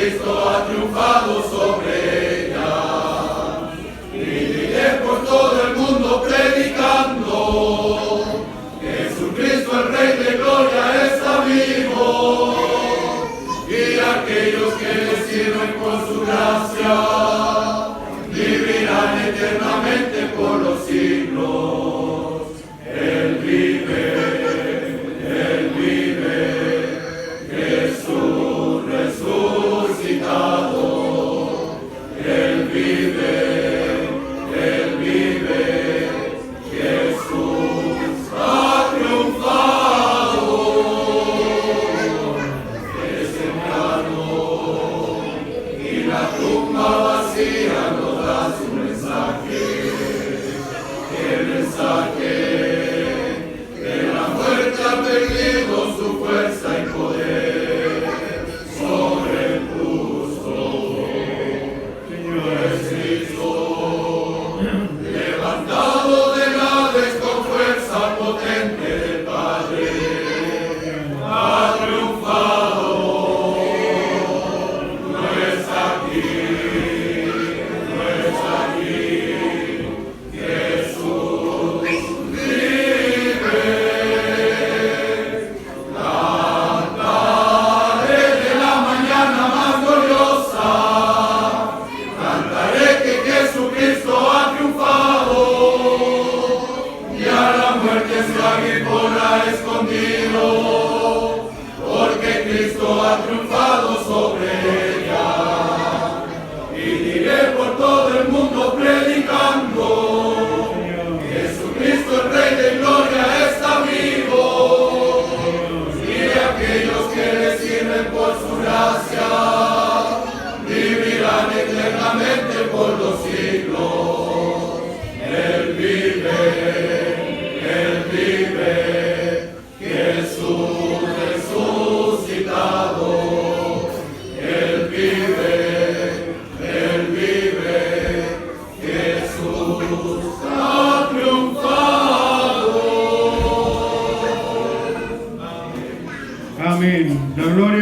Cristo ha triunfado sobre ella. Y diré por todo el mundo predicando, Jesucristo el Rey de Gloria está vivo. Y aquellos que le sirven con su gracia vivirán eternamente por los siglos. Él vive, Jesús resucitado. Él vive, Jesús ha triunfado. Y la tumba vacía nos da su mensaje, el mensaje que la muerte ha perdido su fuerza y poder sobre el justo. Es Cristo, levantado de la con fuerza potente del Padre, ha triunfado. Escondido, porque Cristo ha triunfado sobre ella. Y diré por todo el mundo predicando, Jesucristo el Rey de Gloria está vivo. Y aquellos que le sirven por su gracia vivirán eternamente por los siglos. Él vive, Jesús resucitado. Él vive, Jesús ha triunfado. Amén. La gloria